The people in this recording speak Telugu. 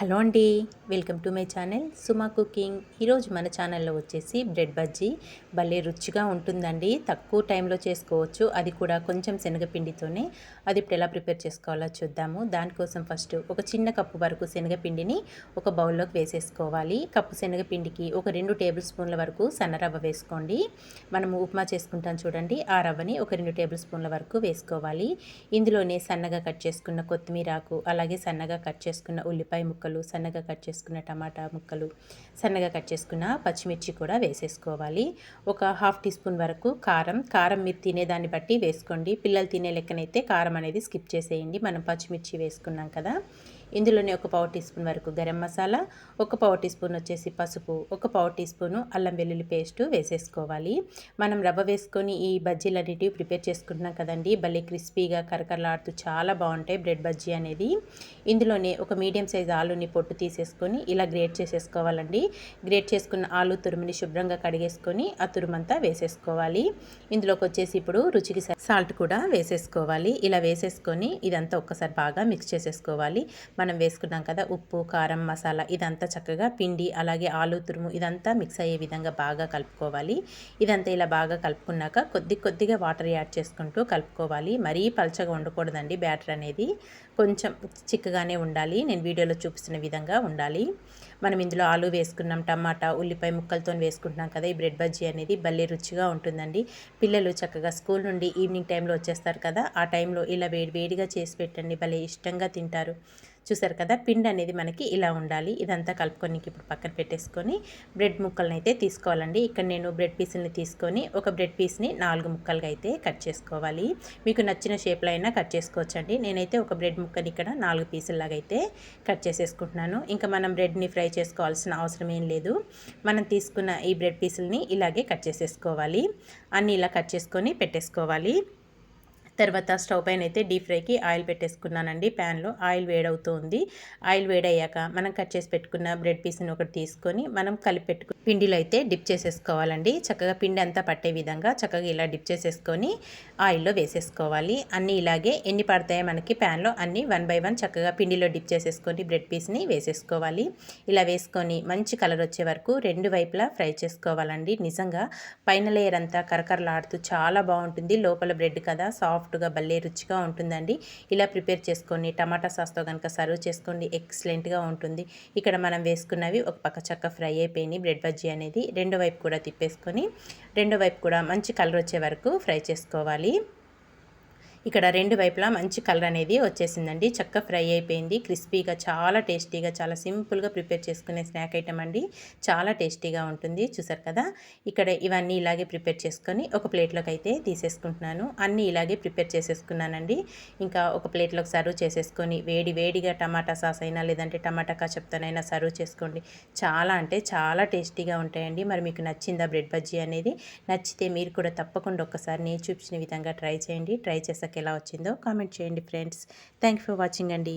హలో అండి, welcome to my channel Suma cooking. ఈరోజు మన ఛానల్లో వచ్చేసి బ్రెడ్ బజ్జీ భలే రుచిగా ఉంటుందండి. తక్కువ టైంలో చేసుకోవచ్చు, అది కూడా కొంచెం శనగపిండితోనే. అది ఇప్పుడు ఎలా ప్రిపేర్ చేసుకోవాలో చూద్దాము. దానికోసం ఫస్ట్ ఒక చిన్న కప్పు వరకు శనగపిండిని ఒక బౌల్లోకి వేసేసుకోవాలి. కప్పు శనగపిండికి ఒక 2 టేబుల్ స్పూన్ల వరకు సన్నరవ్వ వేసుకోండి. మనము ఉప్మా చేసుకుంటాం చూడండి, ఆ రవ్వని ఒక 2 టేబుల్ స్పూన్ల వరకు వేసుకోవాలి. ఇందులోనే సన్నగా కట్ చేసుకున్న కొత్తిమీర ఆకు, అలాగే సన్నగా కట్ చేసుకున్న ఉల్లిపాయ ముక్కలు, సన్నగా కట్ చేసుకున్న టమాటా ముక్కలు, సన్నగా కట్ చేసుకున్న పచ్చిమిర్చి కూడా వేసేసుకోవాలి. ఒక హాఫ్ టీ స్పూన్ వరకు కారం మీరు తినేదాన్ని బట్టి వేసుకోండి. పిల్లలు తినే లెక్కనైతే కారం అనేది స్కిప్ చేసేయండి. మనం పచ్చిమిర్చి వేసుకున్నాం కదా. ఇందులోనే ఒక పావు టీ స్పూన్ వరకు గరం మసాలా, ఒక పావు టీ స్పూన్ వచ్చేసి పసుపు, ఒక పావు టీ స్పూను అల్లం వెల్లుల్లి పేస్టు వేసేసుకోవాలి. మనం రవ్వ వేసుకొని ఈ బజ్జీలన్నిటివి ప్రిపేర్ చేసుకుంటున్నాం కదండి, భలే క్రిస్పీగా కరకరలాడుతూ చాలా బాగుంటాయి బ్రెడ్ బజ్జీ అనేది. ఇందులోనే ఒక మీడియం సైజ్ ఆలుని పొట్టు తీసేసుకొని ఇలా గ్రేట్ చేసేసుకోవాలండి. గ్రేట్ చేసుకున్న ఆలు తురుముని శుభ్రంగా కడిగేసుకొని ఆ తురుమంతా వేసేసుకోవాలి. ఇందులోకి వచ్చేసి ఇప్పుడు రుచికి సాల్ట్ కూడా వేసేసుకోవాలి. ఇలా వేసేసుకొని ఇదంతా ఒక్కసారి బాగా మిక్స్ చేసేసుకోవాలి. మనం వేసుకున్నాం కదా ఉప్పు, కారం, మసాలా, ఇదంతా చక్కగా పిండి అలాగే ఆలు తురుము ఇదంతా మిక్స్ అయ్యే విధంగా బాగా కలుపుకోవాలి. ఇదంతా ఇలా బాగా కలుపుకున్నాక కొద్దిగా వాటర్ యాడ్ చేసుకుంటూ కలుపుకోవాలి. మరీ పల్చగా ఉండకూడదండి బ్యాటర్ అనేది, కొంచెం చిక్కగానే ఉండాలి. నేను వీడియోలో చూపిస్తున్న విధంగా ఉండాలి. మనం ఇందులో ఆలు వేసుకున్నాం, టమాటా, ఉల్లిపాయ ముక్కలతో వేసుకుంటున్నాం కదా. ఈ బ్రెడ్ బజ్జీ అనేది భలే రుచిగా ఉంటుందండి. పిల్లలు చక్కగా స్కూల్ నుండి ఈవినింగ్ టైంలో వచ్చేస్తారు కదా, ఆ టైంలో ఇలా వేడిగా చేసి పెట్టండి, భలే ఇష్టంగా తింటారు. చూసారు కదా, పిండి అనేది మనకి ఇలా ఉండాలి. ఇదంతా కలుపుకొని ఇప్పుడు పక్కన పెట్టేసుకొని బ్రెడ్ ముక్కలను అయితే తీసుకోవాలండి. ఇక్కడ నేను బ్రెడ్ పీసులని తీసుకొని ఒక బ్రెడ్ పీస్ని 4 ముక్కలుగా అయితే కట్ చేసుకోవాలి. మీకు నచ్చిన షేప్లో అయినా కట్ చేసుకోవచ్చండి. నేనైతే ఒక బ్రెడ్ ముక్కని ఇక్కడ 4 పీసుల్లాగా అయితే కట్ చేసేసుకుంటున్నాను. ఇంకా మనం బ్రెడ్ని ఫ్రై చేసుకోవాల్సిన అవసరం ఏం లేదు. మనం తీసుకున్న ఈ బ్రెడ్ పీసులని ఇలాగే కట్ చేసేసుకోవాలి. అన్నీ ఇలా కట్ చేసుకొని పెట్టేసుకోవాలి. తర్వాత స్టవ్ పైన అయితే డీప్ ఫ్రైకి ఆయిల్ పెట్టేసుకున్నానండి. ప్యాన్లో ఆయిల్ వేడవుతుంది. ఆయిల్ వేడయ్యాక మనం కట్ చేసి పెట్టుకున్న బ్రెడ్ పీస్ని ఒకటి తీసుకొని మనం కలిపి పెట్టుకుని పిండిలో అయితే డిప్ చేసేసుకోవాలండి. చక్కగా పిండి అంతా పట్టే విధంగా చక్కగా ఇలా డిప్ చేసేసుకొని ఆయిల్లో వేసేసుకోవాలి. అన్నీ ఇలాగే ఎన్ని పడతాయో మనకి ప్యాన్లో అన్నీ 1 బై 1 చక్కగా పిండిలో డిప్ చేసేసుకొని బ్రెడ్ పీస్ని వేసేసుకోవాలి. ఇలా వేసుకొని మంచి కలర్ వచ్చే వరకు 2 వైపులా ఫ్రై చేసుకోవాలండి. నిజంగా పైన లేయర్ అంతా కరకరలాడుతూ చాలా బాగుంటుంది. లోపల బ్రెడ్ కదా, సాఫ్ట్గా భలే రుచిగా ఉంటుందండి. ఇలా ప్రిపేర్ చేసుకొని టమాటా సాస్తో కనుక సర్వ్ చేసుకోండి, ఎక్సలెంట్గా ఉంటుంది. ఇక్కడ మనం వేసుకున్నవి ఒక పక్క చక్క ఫ్రై అయిపోయినాయి బ్రెడ్ బజ్జీ అనేది. రెండో వైపు కూడా తిప్పేసుకొని రెండో వైపు కూడా మంచి కలర్ వచ్చే వరకు ఫ్రై చేసుకోవాలి. ఇక్కడ 2 వైపులా మంచి కలర్ అనేది వచ్చేసిందండి. చక్కగా ఫ్రై అయిపోయింది. క్రిస్పీగా చాలా టేస్టీగా చాలా సింపుల్గా ప్రిపేర్ చేసుకునే స్నాక్ ఐటమ్ అండి. చాలా టేస్టీగా ఉంటుంది. చూసారు కదా, ఇక్కడ ఇవన్నీ ఇలాగే ప్రిపేర్ చేసుకొని ఒక ప్లేట్లోకి అయితే తీసేసుకుంటున్నాను. అన్నీ ఇలాగే ప్రిపేర్ చేసేసుకున్నానండి. ఇంకా ఒక ప్లేట్లోకి సర్వ్ చేసేసుకొని వేడిగా టమాటా సాస్ అయినా లేదంటే టమాటా కచప్తోనైనా సర్వ్ చేసుకోండి. చాలా అంటే చాలా టేస్టీగా ఉంటాయండి. మరి మీకు నచ్చిందా బ్రెడ్ బజ్జీ అనేది? నచ్చితే మీరు కూడా తప్పకుండా ఒక్కసారి నేను చూపించిన విధంగా ట్రై చేయండి. ట్రై చేసాక ఎలా వచ్చిందో కామెంట్ చేయండి friends. Thank you for watching అండి.